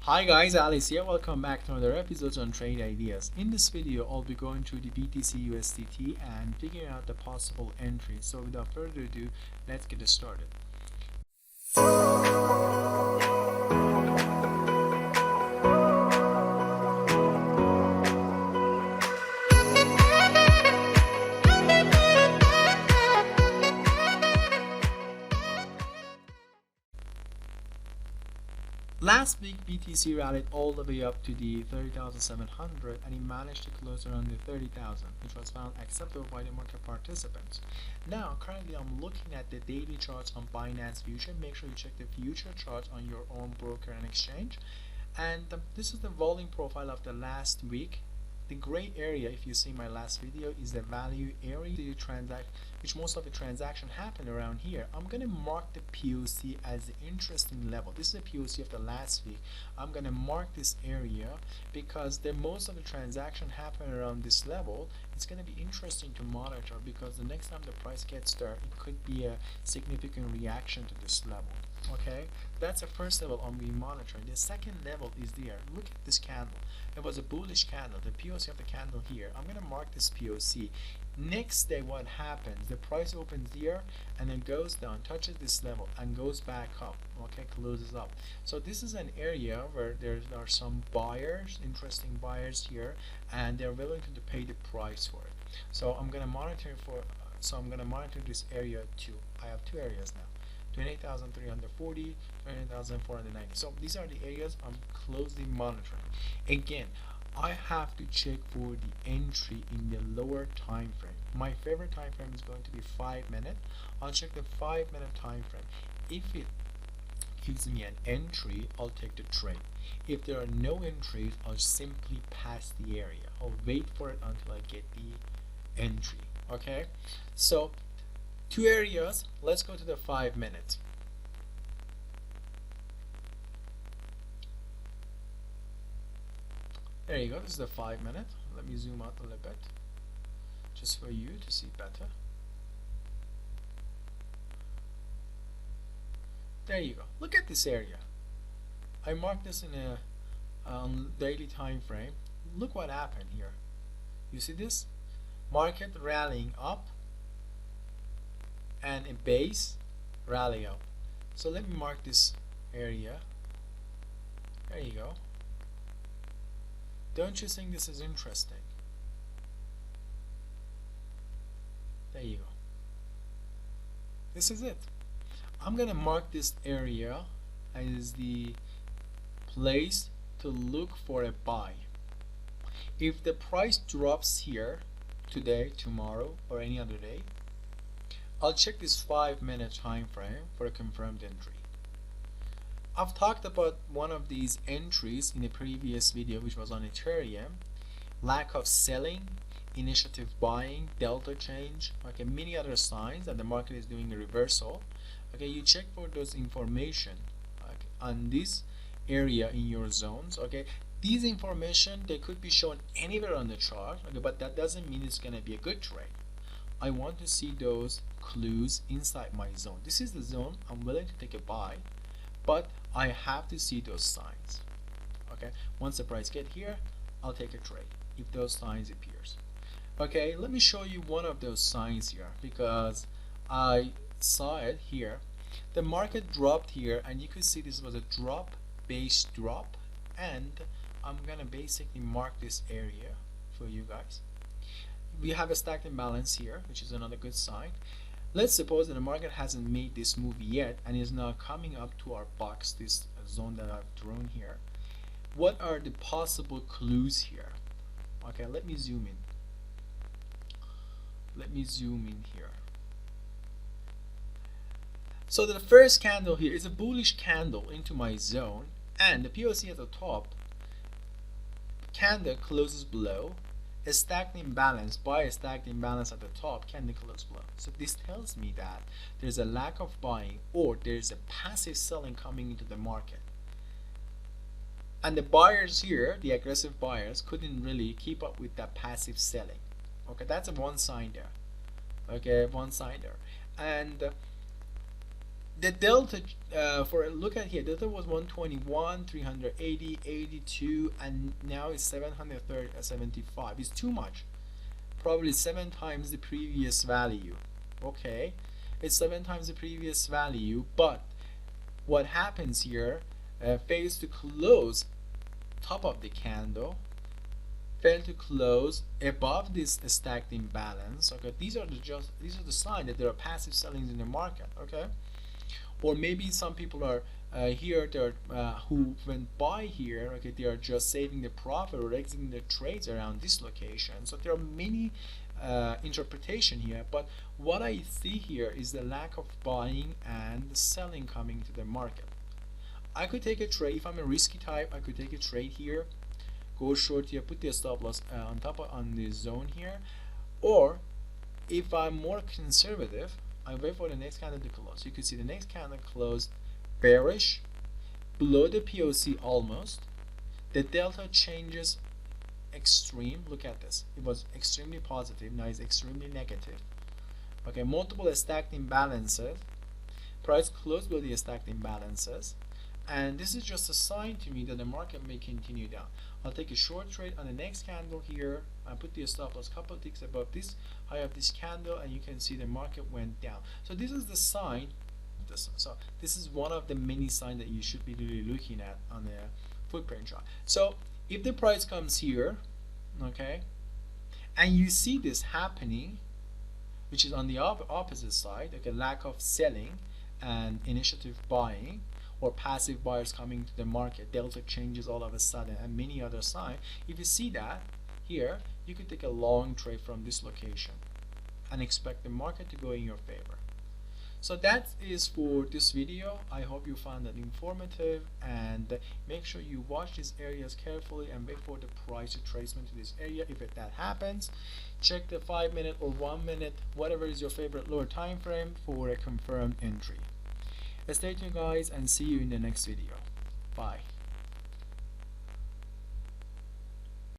Hi guys, Alice here. Welcome back to another episode on Trade Ideas. In this video, I'll be going through the BTC USDT and figuring out the possible entries. So without further ado, let's get started. Last week, BTC rallied all the way up to the 30,700 and it managed to close around the 30,000, which was found acceptable by the market participants. Now, currently I'm looking at the daily charts on Binance Future. Make sure you check the future charts on your own broker and exchange. And this is the volume profile of the last week. The gray area, if you see my last video, is the value area which most of the transaction happen around here. I'm going to mark the POC as the interesting level. This is the POC of the last week. I'm going to mark this area because most of the transaction happen around this level. It's going to be interesting to monitor because the next time the price gets there, it could be a significant reaction to this level. Okay, that's the first level I'm going to monitor. The second level is there. Look at this candle. It was a bullish candle. The POC of the candle here. I'm going to mark this POC. Next day, what happens? The price opens here and then goes down, touches this level and goes back up. Okay, closes up. So this is an area where there are some buyers, interesting buyers here, and they're willing to pay the price for it. So I'm going to monitor this area too. I have two areas now. 28,340, 28,490. So these are the areas I'm closely monitoring. Again, I have to check for the entry in the lower time frame. My favorite time frame is going to be 5 minutes. I'll check the 5 minute time frame. If it gives me an entry, I'll take the trade. If there are no entries, I'll simply pass the area. I'll wait for it until I get the entry. Okay, so two areas. Let's go to the 5 minutes. There you go. This is the 5 minute. Let me zoom out a little bit just for you to see better. There you go. Look at this area. I marked this in a daily time frame. Look what happened here. You see this? Market rallying up and a base rally up. So let me mark this area. There you go. Don't you think this is interesting? There you go. This is it. I'm gonna mark this area as the place to look for a buy. If the price drops here today, tomorrow, or any other day, I'll check this 5 minute time frame for a confirmed entry. I've talked about one of these entries in a previous video, which was on Ethereum. Lack of selling, initiative buying, delta change, okay, many other signs that the market is doing a reversal. Okay, you check for those information on this area in your zones. Okay, these information, they could be shown anywhere on the chart, okay, but that doesn't mean it's gonna be a good trade. I want to see those clues inside my zone. This is the zone I'm willing to take a buy, but I have to see those signs. Okay, once the price get here, I'll take a trade if those signs appears. Okay, let me show you one of those signs here because I saw it here. The market dropped here and you could see this was a drop, base drop, and I'm gonna basically mark this area for you guys. We have a stacked imbalance here, which is another good sign. Let's suppose that the market hasn't made this move yet and is now coming up to our box, this zone that I've drawn here. What are the possible clues here? Okay, let me zoom in. Let me zoom in here. So the first candle here is a bullish candle into my zone, and the POC at the top, candle closes below. A stacked imbalance, by a stacked imbalance at the top, candle close below. So this tells me that there's a lack of buying or there's a passive selling coming into the market. And the buyers here, the aggressive buyers, couldn't really keep up with that passive selling. Okay, that's one sign there. Okay, one sign there. And The delta for look at here, delta was 121, 380, 82, and now it's 775. It's too much. Probably 7 times the previous value. Okay, it's 7 times the previous value, but what happens here, fails to close top of the candle, fail to close above this stacked imbalance. Okay, these are the sign that there are passive sellings in the market. Okay, or maybe some people are here, they're who went buy here. Okay, they are just saving the profit or exiting the trades around this location. So there are many interpretation here, but what I see here is the lack of buying and selling coming to the market. I could take a trade if I'm a risky type. I could take a trade here, go short here, put the stop loss on top on the zone here, or if I'm more conservative, I wait for the next candle to close. You can see the next candle closed bearish, below the POC almost. The delta changes extreme. Look at this. It was extremely positive. Now it's extremely negative. Okay, multiple stacked imbalances. Price closed below the stacked imbalances. And this is just a sign to me that the market may continue down. I'll take a short trade on the next candle here. I put the stop loss couple of ticks above this high of this candle, and you can see the market went down. So this is the sign. So this is one of the many signs that you should be really looking at on the footprint chart. So if the price comes here, okay, and you see this happening, which is on the opposite side, okay, lack of selling and initiative buying, or passive buyers coming to the market, delta changes all of a sudden, and many other signs. If you see that here, you could take a long trade from this location and expect the market to go in your favor. So that is for this video. I hope you found that informative, and make sure you watch these areas carefully and wait for the price retracement to this area. If that happens, check the 5-minute or 1-minute, whatever is your favorite lower time frame, for a confirmed entry. Stay tuned guys, and see you in the next video. Bye.